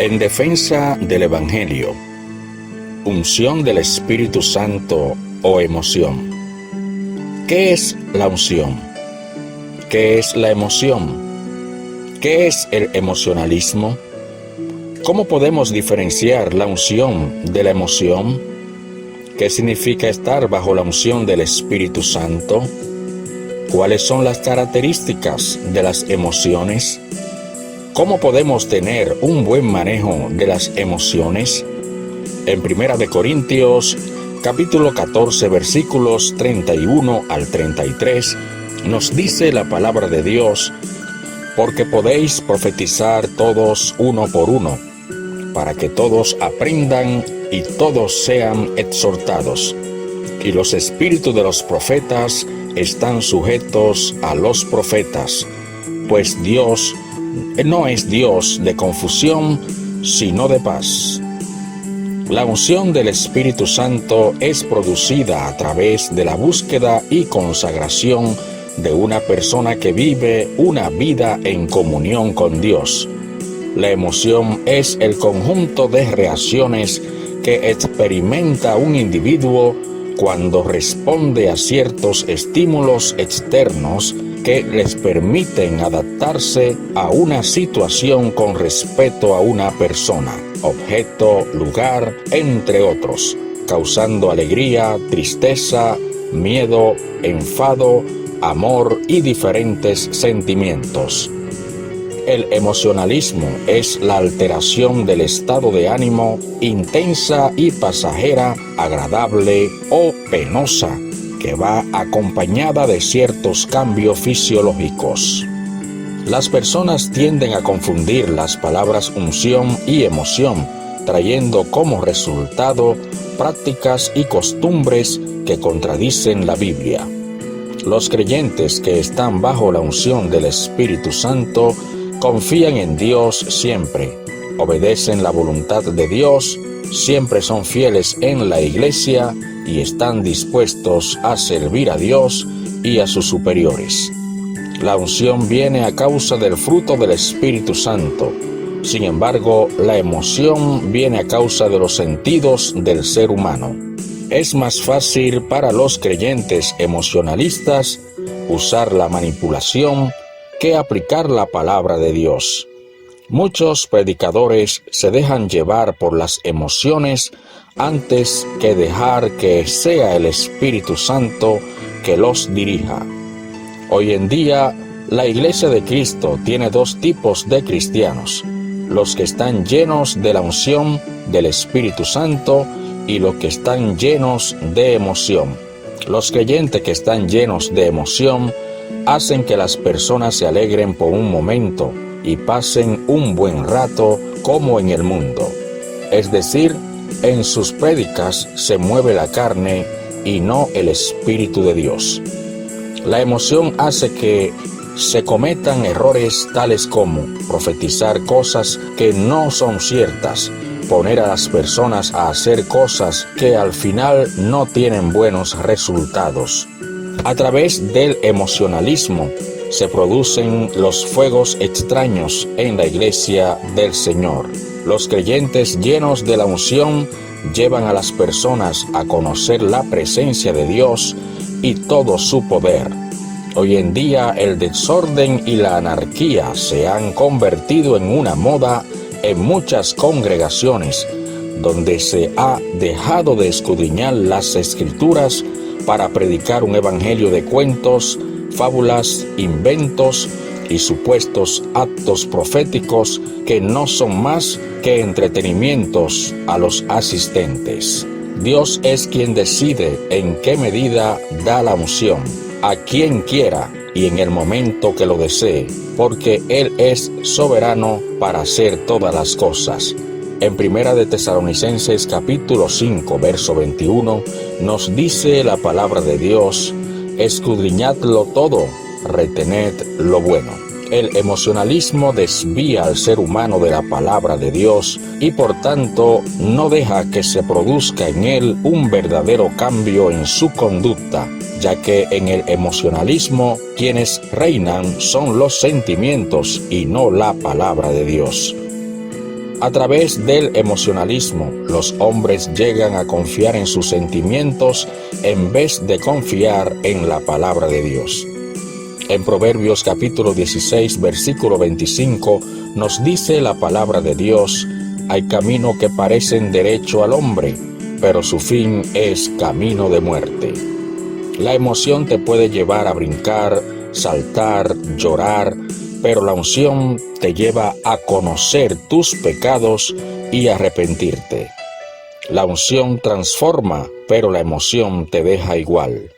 En defensa del Evangelio, unción del Espíritu Santo o emoción. ¿Qué es la unción? ¿Qué es la emoción? ¿Qué es el emocionalismo? ¿Cómo podemos diferenciar la unción de la emoción? ¿Qué significa estar bajo la unción del Espíritu Santo? ¿Cuáles son las características de las emociones? ¿Cómo podemos tener un buen manejo de las emociones? En 1 Corintios, capítulo 14, versículos 31 al 33, nos dice la palabra de Dios: porque podéis profetizar todos uno por uno, para que todos aprendan y todos sean exhortados. Y los espíritus de los profetas están sujetos a los profetas, pues Dios no es Dios de confusión, sino de paz. La unción del Espíritu Santo es producida a través de la búsqueda y consagración de una persona que vive una vida en comunión con Dios. La emoción es el conjunto de reacciones que experimenta un individuo cuando responde a ciertos estímulos externos que les permiten adaptarse a una situación con respecto a una persona, objeto, lugar, entre otros, causando alegría, tristeza, miedo, enfado, amor y diferentes sentimientos. El emocionalismo es la alteración del estado de ánimo intensa y pasajera, agradable o penosa, que va acompañada de ciertos cambios fisiológicos. Las personas tienden a confundir las palabras unción y emoción, trayendo como resultado prácticas y costumbres que contradicen la Biblia. Los creyentes que están bajo la unción del Espíritu Santo confían en Dios siempre, obedecen la voluntad de Dios, siempre son fieles en la iglesia y están dispuestos a servir a Dios y a sus superiores. La unción viene a causa del fruto del Espíritu Santo. Sin embargo, la emoción viene a causa de los sentidos del ser humano. Es más fácil para los creyentes emocionalistas usar la manipulación que aplicar la palabra de Dios. Muchos predicadores se dejan llevar por las emociones antes que dejar que sea el Espíritu Santo que los dirija. Hoy en día, la Iglesia de Cristo tiene dos tipos de cristianos: los que están llenos de la unción del Espíritu Santo y los que están llenos de emoción. Los creyentes que están llenos de emoción hacen que las personas se alegren por un momento y pasen un buen rato como en el mundo. Es decir, en sus prédicas se mueve la carne y no el Espíritu de Dios. La emoción hace que se cometan errores tales como profetizar cosas que no son ciertas, poner a las personas a hacer cosas que al final no tienen buenos resultados. A través del emocionalismo se producen los fuegos extraños en la iglesia del Señor. Los creyentes llenos de la unción llevan a las personas a conocer la presencia de Dios y todo su poder. Hoy en día el desorden y la anarquía se han convertido en una moda en muchas congregaciones, donde se ha dejado de escudriñar las Escrituras para predicar un evangelio de cuentos, fábulas, inventos y supuestos actos proféticos que no son más que entretenimientos a los asistentes. Dios es quien decide en qué medida da la unción, a quien quiera y en el momento que lo desee, porque Él es soberano para hacer todas las cosas. En 1 Tesalonicenses capítulo 5, verso 21, nos dice la palabra de Dios: escudriñadlo todo, retened lo bueno. El emocionalismo desvía al ser humano de la palabra de Dios y por tanto no deja que se produzca en él un verdadero cambio en su conducta, ya que en el emocionalismo quienes reinan son los sentimientos y no la palabra de Dios. A través del emocionalismo, los hombres llegan a confiar en sus sentimientos en vez de confiar en la palabra de Dios. En Proverbios capítulo 16, versículo 25, nos dice la palabra de Dios: hay caminos que parecen derecho al hombre, pero su fin es camino de muerte. La emoción te puede llevar a brincar, saltar, llorar, pero la unción te lleva a conocer tus pecados y arrepentirte. La unción transforma, pero la emoción te deja igual.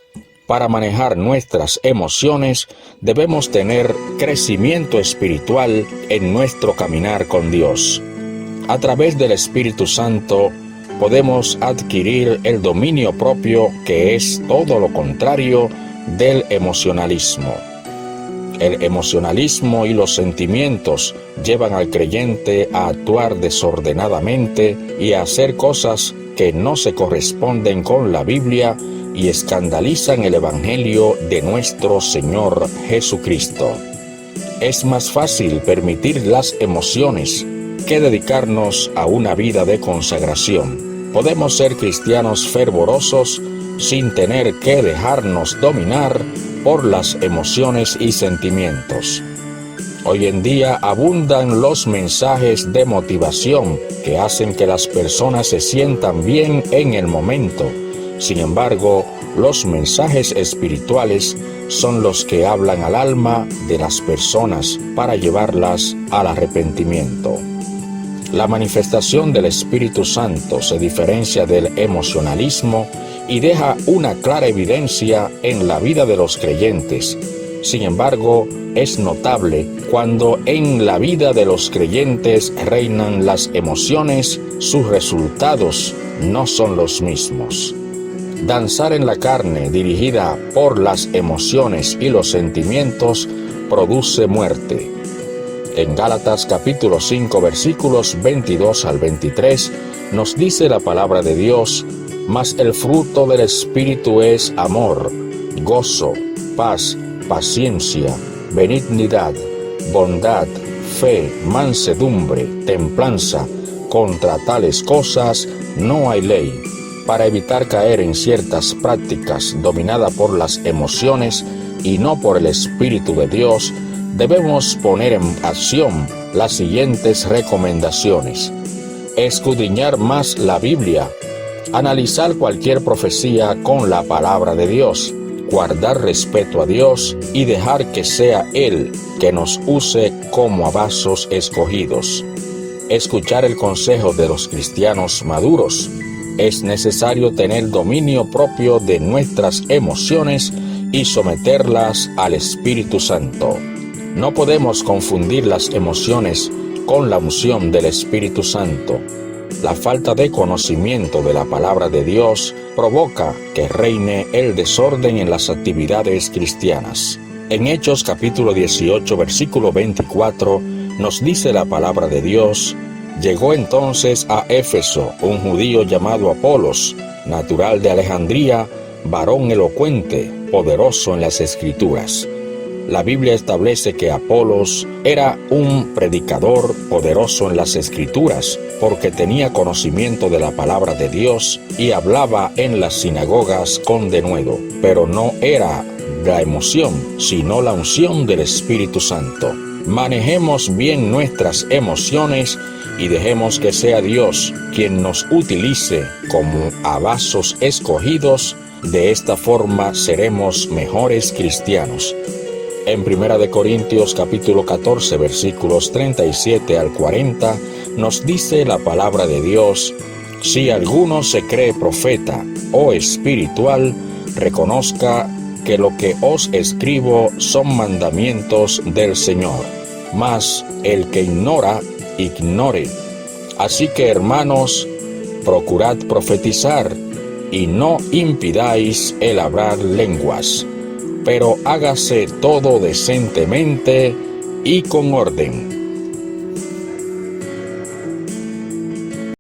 Para manejar nuestras emociones, debemos tener crecimiento espiritual en nuestro caminar con Dios. A través del Espíritu Santo, podemos adquirir el dominio propio, que es todo lo contrario del emocionalismo. El emocionalismo y los sentimientos llevan al creyente a actuar desordenadamente y a hacer cosas que no se corresponden con la Biblia y escandalizan el Evangelio de nuestro Señor Jesucristo. Es más fácil permitir las emociones que dedicarnos a una vida de consagración. Podemos ser cristianos fervorosos sin tener que dejarnos dominar por las emociones y sentimientos. Hoy en día abundan los mensajes de motivación que hacen que las personas se sientan bien en el momento. Sin embargo, los mensajes espirituales son los que hablan al alma de las personas para llevarlas al arrepentimiento. La manifestación del Espíritu Santo se diferencia del emocionalismo y deja una clara evidencia en la vida de los creyentes. Sin embargo, es notable cuando en la vida de los creyentes reinan las emociones, sus resultados no son los mismos. Danzar en la carne, dirigida por las emociones y los sentimientos, produce muerte. En Gálatas capítulo 5, versículos 22 al 23, nos dice la palabra de Dios: mas el fruto del Espíritu es amor, gozo, paz, paciencia, benignidad, bondad, fe, mansedumbre, templanza. Contra tales cosas no hay ley. Para evitar caer en ciertas prácticas dominadas por las emociones y no por el Espíritu de Dios, debemos poner en acción las siguientes recomendaciones: escudriñar más la Biblia, analizar cualquier profecía con la palabra de Dios, guardar respeto a Dios y dejar que sea Él que nos use como a vasos escogidos. Escuchar el consejo de los cristianos maduros. Es necesario tener dominio propio de nuestras emociones y someterlas al Espíritu Santo. No podemos confundir las emociones con la unción del Espíritu Santo. La falta de conocimiento de la palabra de Dios provoca que reine el desorden en las actividades cristianas. En Hechos capítulo 18, versículo 24, nos dice la palabra de Dios: llegó entonces a Éfeso un judío llamado Apolos, natural de Alejandría, varón elocuente, poderoso en las Escrituras. La Biblia establece que Apolos era un predicador poderoso en las Escrituras, porque tenía conocimiento de la palabra de Dios y hablaba en las sinagogas con denuedo, pero no era la emoción, sino la unción del Espíritu Santo. Manejemos bien nuestras emociones y dejemos que sea Dios quien nos utilice como a vasos escogidos. De esta forma seremos mejores cristianos. En 1 Corintios capítulo 14, versículos 37 al 40, nos dice la palabra de Dios: si alguno se cree profeta o espiritual, reconozca que lo que os escribo son mandamientos del Señor. Mas el que ignora, ignore. Así que, hermanos, procurad profetizar, y no impidáis el hablar lenguas, pero hágase todo decentemente y con orden.